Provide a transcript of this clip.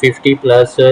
50+